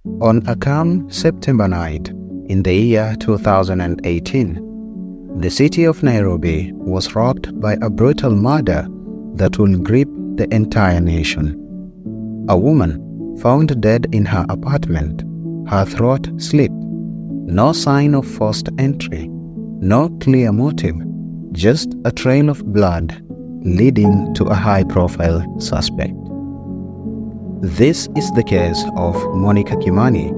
On a calm September night in the year 2018, the city of Nairobi was rocked by a brutal murder that will grip the entire nation. A woman found dead in her apartment, her throat slit, no sign of forced entry, no clear motive, just a trail of blood leading to a high-profile suspect. This is the case of Monica Kimani,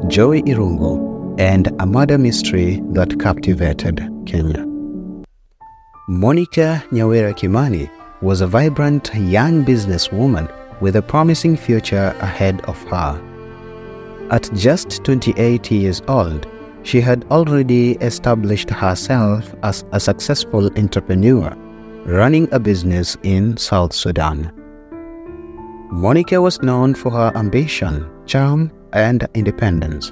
Jowie Irungu, and a murder mystery that captivated Kenya. Monica Nyawera Kimani was a vibrant young businesswoman with a promising future ahead of her. At just 28 years old, she had already established herself as a successful entrepreneur, running a business in South Sudan. Monica was known for her ambition, charm, and independence.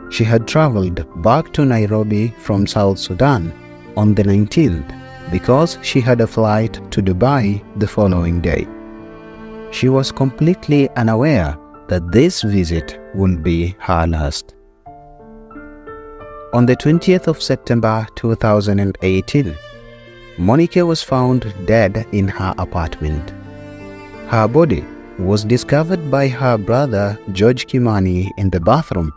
She had traveled back to Nairobi from South Sudan on the 19th because she had a flight to Dubai the following day. She was completely unaware that this visit would be her last. On the 20th of September 2018, Monica was found dead in her apartment. Her body was discovered by her brother George Kimani in the bathroom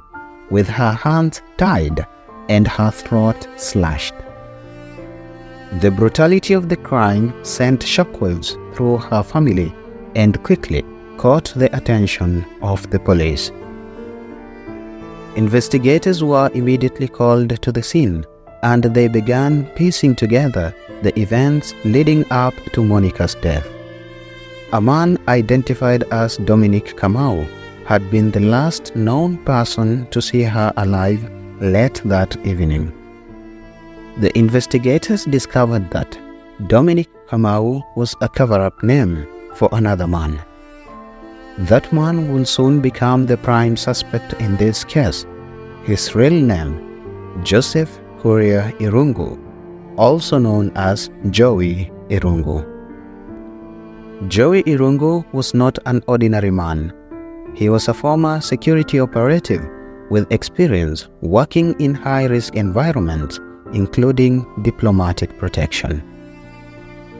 with her hands tied and her throat slashed. The brutality of the crime sent shockwaves through her family and quickly caught the attention of the police. Investigators were immediately called to the scene, and they began piecing together the events leading up to Monica's death. A man identified as Dominic Kamau had been the last known person to see her alive late that evening. The investigators discovered that Dominic Kamau was a cover-up name for another man. That man will soon become the prime suspect in this case. His real name, Joseph Irungu, also known as Jowie Irungu. Jowie Irungu was not an ordinary man. He was a former security operative with experience working in high-risk environments, including diplomatic protection.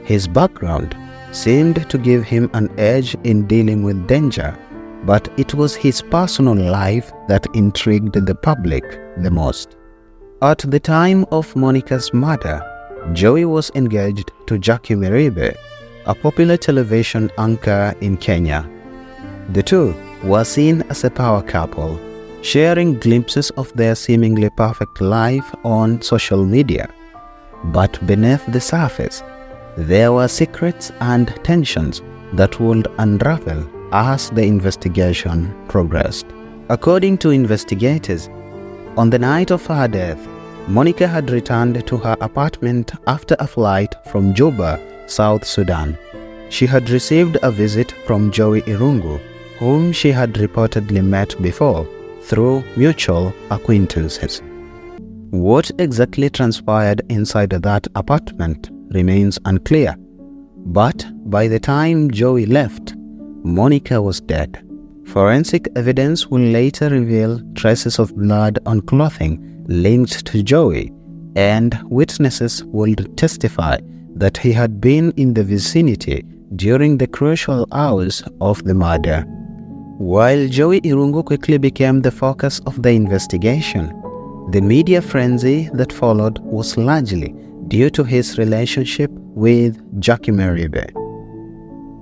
His background seemed to give him an edge in dealing with danger, but it was his personal life that intrigued the public the most. At the time of Monica's murder, Jowie was engaged to Jacque Meribe, a popular television anchor in Kenya. The two were seen as a power couple, sharing glimpses of their seemingly perfect life on social media. But beneath the surface, there were secrets and tensions that would unravel as the investigation progressed. According to investigators, on the night of her death, Monica had returned to her apartment after a flight from Juba, South Sudan. She had received a visit from Jowie Irungu, whom she had reportedly met before through mutual acquaintances. What exactly transpired inside that apartment remains unclear, but by the time Jowie left, Monica was dead. Forensic evidence will later reveal traces of blood on clothing linked to Jowie, and witnesses will testify that he had been in the vicinity during the crucial hours of the murder. While Jowie Irungu quickly became the focus of the investigation, the media frenzy that followed was largely due to his relationship with Jacque Meribe.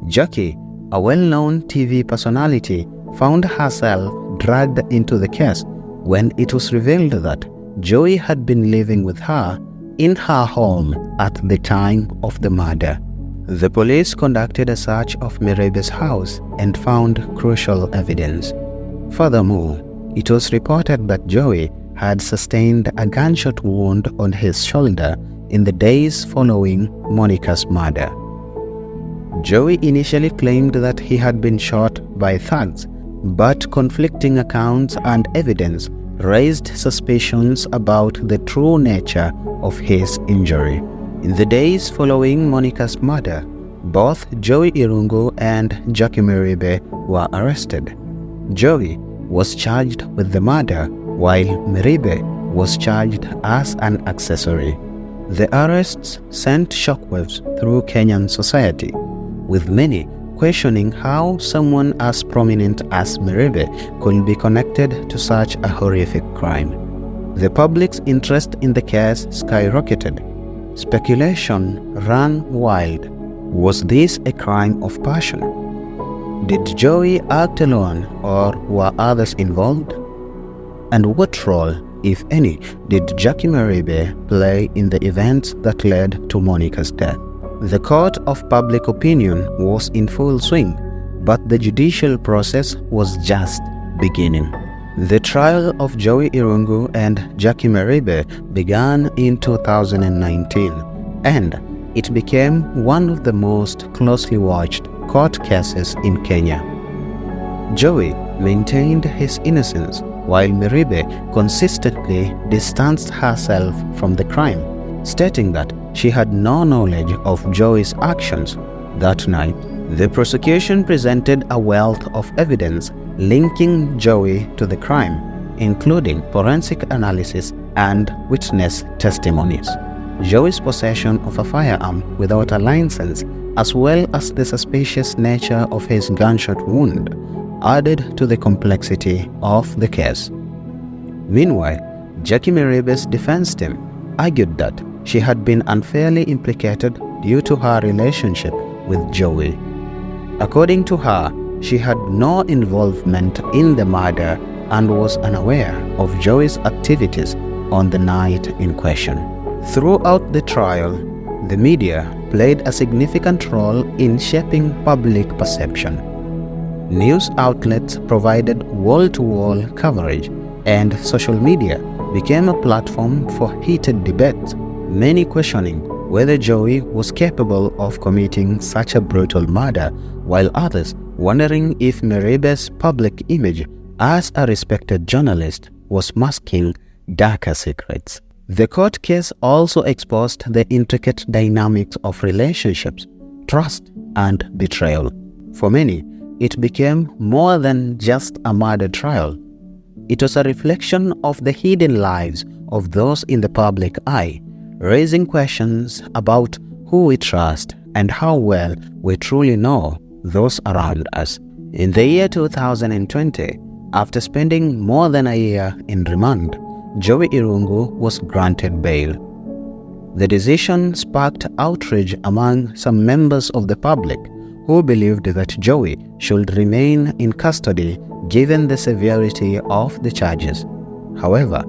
Jacque, a well-known TV personality, found herself dragged into the case when it was revealed that Jowie had been living with her in her home at the time of the murder. The police conducted a search of Meribe's house and found crucial evidence. Furthermore, it was reported that Jowie had sustained a gunshot wound on his shoulder in the days following Monica's murder. Jowie initially claimed that he had been shot by thugs, but conflicting accounts and evidence raised suspicions about the true nature of his injury. In the days following Monica's murder, both Jowie Irungu and Jacque Meribe were arrested. Jowie was charged with the murder, while Meribe was charged as an accessory. The arrests sent shockwaves through Kenyan society, with many questioning how someone as prominent as Meribe could be connected to such a horrific crime. The public's interest in the case skyrocketed. Speculation ran wild. Was this a crime of passion? Did Jowie act alone, or were others involved? And what role, if any, did Jacque Meribe play in the events that led to Monica's death? The court of public opinion was in full swing, but the judicial process was just beginning. The trial of Jowie Irungu and Jacque Meribe began in 2019, and it became one of the most closely watched court cases in Kenya. Jowie maintained his innocence, while Meribe consistently distanced herself from the crime, stating that she had no knowledge of Jowie's actions. That night, the prosecution presented a wealth of evidence linking Jowie to the crime, including forensic analysis and witness testimonies. Jowie's possession of a firearm without a license, as well as the suspicious nature of his gunshot wound, added to the complexity of the case. Meanwhile, Jacque Meribe's defense team argued that she had been unfairly implicated due to her relationship with Jowie. According to her, she had no involvement in the murder and was unaware of Jowie's activities on the night in question. Throughout the trial, the media played a significant role in shaping public perception. News outlets provided wall-to-wall coverage, and social media became a platform for heated debates, many questioning whether Jowie was capable of committing such a brutal murder, while others wondering if Meribe's public image as a respected journalist was masking darker secrets. The court case also exposed the intricate dynamics of relationships, trust, and betrayal. For many, it became more than just a murder trial. It was a reflection of the hidden lives of those in the public eye, raising questions about who we trust and how well we truly know those around us. In the year 2020, after spending more than a year in remand, Jowie Irungu was granted bail. The decision sparked outrage among some members of the public who believed that Jowie should remain in custody given the severity of the charges. However,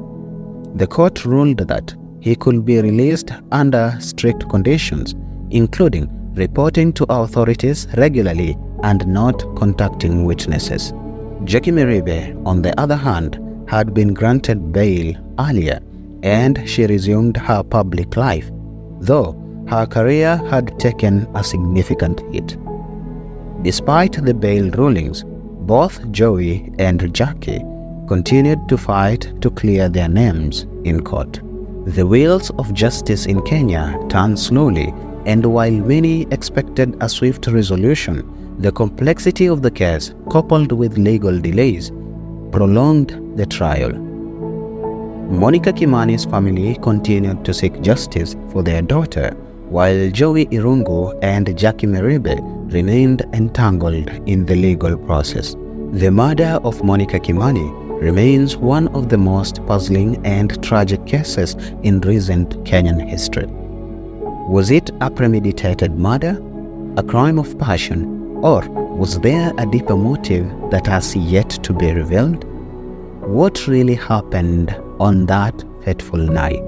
the court ruled that he could be released under strict conditions, including reporting to authorities regularly and not contacting witnesses. Jacque Meribe, on the other hand, had been granted bail earlier, and she resumed her public life, though her career had taken a significant hit. Despite the bail rulings, both Jowie and Jacque continued to fight to clear their names in court. The wheels of justice in Kenya turned slowly, and while many expected a swift resolution, the complexity of the case, coupled with legal delays, prolonged the trial. Monica Kimani's family continued to seek justice for their daughter, while Jowie Irungu and Jacque Meribe remained entangled in the legal process. The murder of Monica Kimani remains one of the most puzzling and tragic cases in recent Kenyan history. Was it a premeditated murder, a crime of passion, or was there a deeper motive that has yet to be revealed? What really happened on that fateful night?